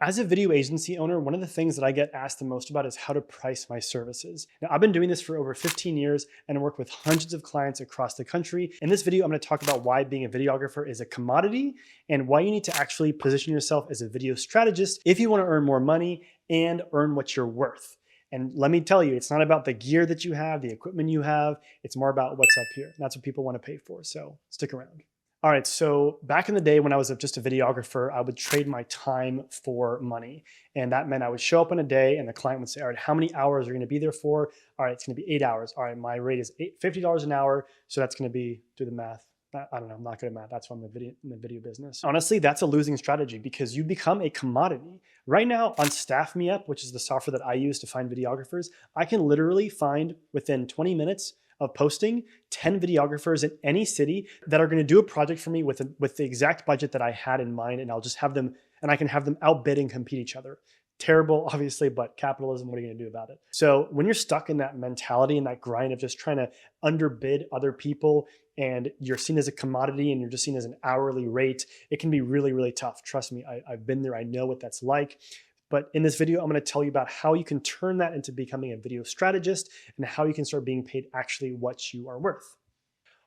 As a video agency owner, one of the things that I get asked the most about is how to price my services. Now, I've been doing this for over 15 years and I work with hundreds of clients across the country. In this video, I'm going to talk about why being a videographer is a commodity and why you need to actually position yourself as a video strategist if you want to earn more money and earn what you're worth. And let me tell you, it's not about the gear that you have, the equipment you have. It's more about what's up here. That's what people want to pay for. So stick around. All right, so back in the day when I was just a videographer, I would trade my time for money. And that meant I would show up in a day and the client would say, all right, how many hours are you gonna be there for? All right, it's gonna be 8 hours. All right, my rate is $50 an hour. So that's gonna be, do the math. I don't know, I'm not good at math. That's why I'm in the video business. Honestly, that's a losing strategy because you become a commodity. Right now on Staff Me Up, which is the software that I use to find videographers, I can literally find within 20 minutes of posting 10 videographers in any city that are going to do a project for me with the exact budget that I had in mind. And I'll just have them, and I can have them outbid and compete each other. Terrible, obviously, but capitalism, what are you going to do about it? So when you're stuck in that mentality and that grind of just trying to underbid other people and you're seen as a commodity and you're just seen as an hourly rate, it can be really, really tough. Trust me, I've been there. I know what that's like. But in this video, I'm going to tell you about how you can turn that into becoming a video strategist and how you can start being paid actually what you are worth.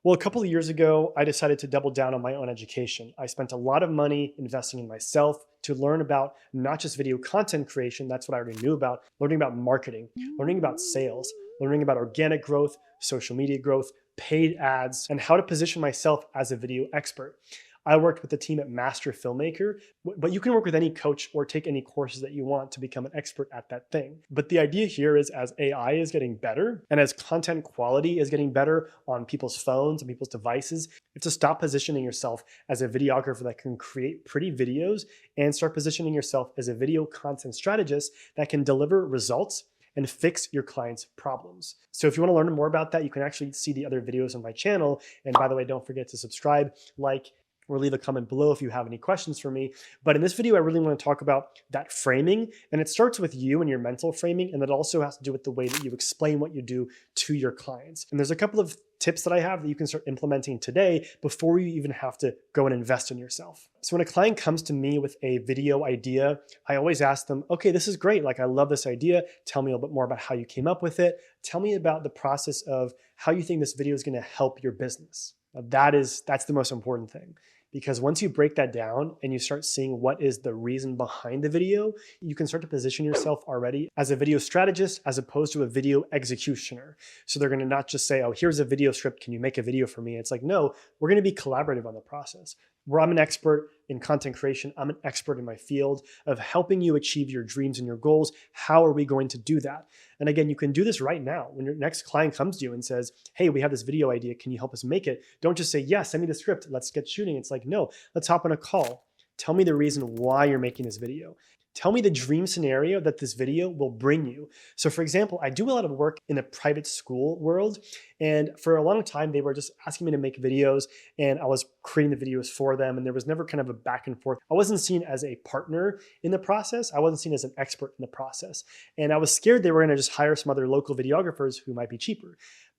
Well, a couple of years ago, I decided to double down on my own education. I spent a lot of money investing in myself to learn about not just video content creation, that's what I already knew about, learning about marketing, learning about sales, learning about organic growth, social media growth, paid ads, and how to position myself as a video expert. I worked with the team at Master Filmmaker, but you can work with any coach or take any courses that you want to become an expert at that thing. But the idea here is as AI is getting better and as content quality is getting better on people's phones and people's devices, you have to stop positioning yourself as a videographer that can create pretty videos and start positioning yourself as a video content strategist that can deliver results and fix your clients' problems. So if you want to learn more about that, you can actually see the other videos on my channel. And by the way, don't forget to subscribe, like, or leave a comment below if you have any questions for me. But in this video, I really want to talk about that framing. And it starts with you and your mental framing. And that also has to do with the way that you explain what you do to your clients. And there's a couple of tips that I have that you can start implementing today before you even have to go and invest in yourself. So when a client comes to me with a video idea, I always ask them, okay, this is great. Like, I love this idea. Tell me a little bit more about how you came up with it. Tell me about the process of how you think this video is going to help your business. Now, that's the most important thing. Because once you break that down and you start seeing what is the reason behind the video, you can start to position yourself already as a video strategist as opposed to a video executioner. So they're going to not just say, oh, here's a video script. Can you make a video for me? It's like, no, we're going to be collaborative on the process. Where I'm an expert in content creation, I'm an expert in my field of helping you achieve your dreams and your goals. How are we going to do that? And again, you can do this right now. When your next client comes to you and says, hey, we have this video idea. Can you help us make it? Don't just say, yeah, send me the script. Let's get shooting. It's like, no, let's hop on a call. Tell me the reason why you're making this video. Tell me the dream scenario that this video will bring you. So for example, I do a lot of work in the private school world. And for a long time, they were just asking me to make videos and I was creating the videos for them. And there was never kind of a back and forth. I wasn't seen as a partner in the process. I wasn't seen as an expert in the process. And I was scared they were going to just hire some other local videographers who might be cheaper.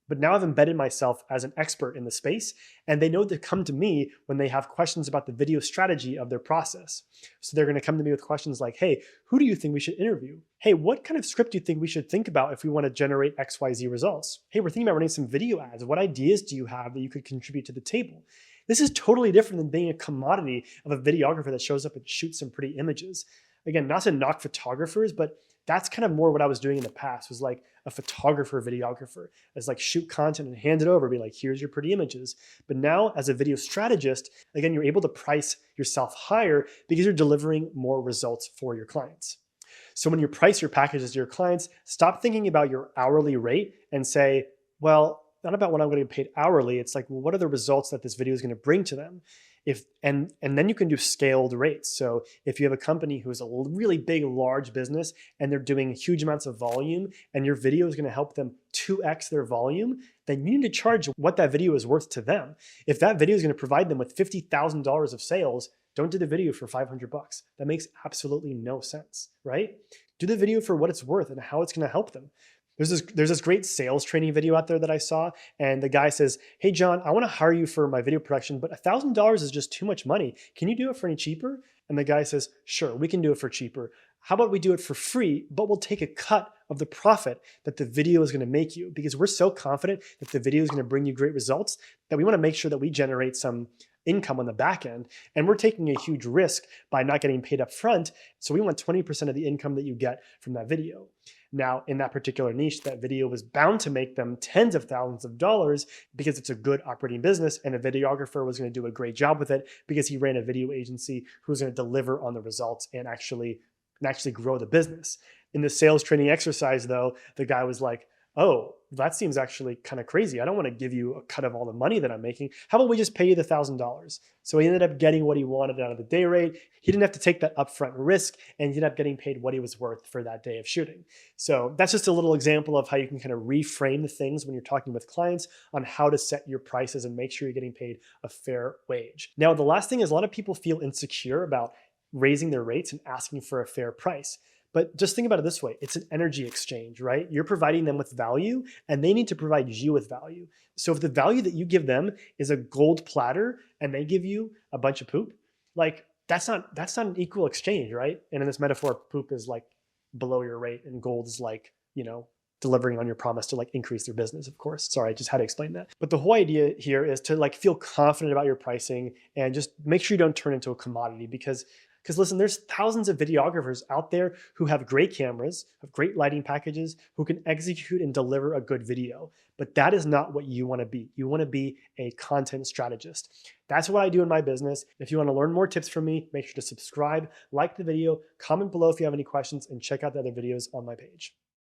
But now I've embedded myself as an expert in the space and they know to come to me when they have questions about the video strategy of their process. So they're going to come to me with questions like, hey, who do you think we should interview? Hey, what kind of script do you think we should think about if we want to generate XYZ results? Hey, we're thinking about running some video ads. What ideas do you have that you could contribute to the table? This is totally different than being a commodity of a videographer that shows up and shoots some pretty images. Again, not to knock photographers, but that's kind of more what I was doing in the past, was like a photographer, videographer, as like shoot content and hand it over, be like, here's your pretty images. But now as a video strategist, again, you're able to price yourself higher because you're delivering more results for your clients. So when you price your packages to your clients, stop thinking about your hourly rate and say, well, not about what I'm going to get paid hourly. It's like, well, what are the results that this video is going to bring to them? And then you can do scaled rates. So if you have a company who is a really big, large business and they're doing huge amounts of volume and your video is going to help them 2x their volume, then you need to charge what that video is worth to them. If that video is going to provide them with $50,000 of sales, don't do the video for 500 bucks. That makes absolutely no sense, right? Do the video for what it's worth and how it's going to help them. There's this great sales training video out there that I saw, and the guy says, "Hey John, I want to hire you for my video production, but $1,000 is just too much money. Can you do it for any cheaper?" And the guy says, "Sure, we can do it for cheaper. How about we do it for free, but we'll take a cut of the profit that the video is going to make you, because we're so confident that the video is going to bring you great results that we want to make sure that we generate some income on the back end, and we're taking a huge risk by not getting paid up front, so we want 20% of the income that you get from that video." Now, in that particular niche, that video was bound to make them tens of thousands of dollars because it's a good operating business, and a videographer was going to do a great job with it because he ran a video agency who was going to deliver on the results and actually grow the business. In the sales training exercise, though, the guy was like, "Oh, that seems actually kind of crazy. I don't want to give you a cut of all the money that I'm making. How about we just pay you the $1,000? So he ended up getting what he wanted out of the day rate. He didn't have to take that upfront risk, and he ended up getting paid what he was worth for that day of shooting. So that's just a little example of how you can kind of reframe the things when you're talking with clients on how to set your prices and make sure you're getting paid a fair wage. Now, the last thing is, a lot of people feel insecure about raising their rates and asking for a fair price. But just think about it this way. It's an energy exchange, right? You're providing them with value, and they need to provide you with value. So if the value that you give them is a gold platter and they give you a bunch of poop, like that's not an equal exchange, right? And in this metaphor, poop is like below your rate and gold is like, delivering on your promise to like increase their business, of course. Sorry, I just had to explain that. But the whole idea here is to like feel confident about your pricing and just make sure you don't turn into a commodity, because listen, there's thousands of videographers out there who have great cameras, have great lighting packages, who can execute and deliver a good video. But that is not what you want to be. You want to be a content strategist. That's what I do in my business. If you want to learn more tips from me, make sure to subscribe, like the video, comment below if you have any questions, and check out the other videos on my page.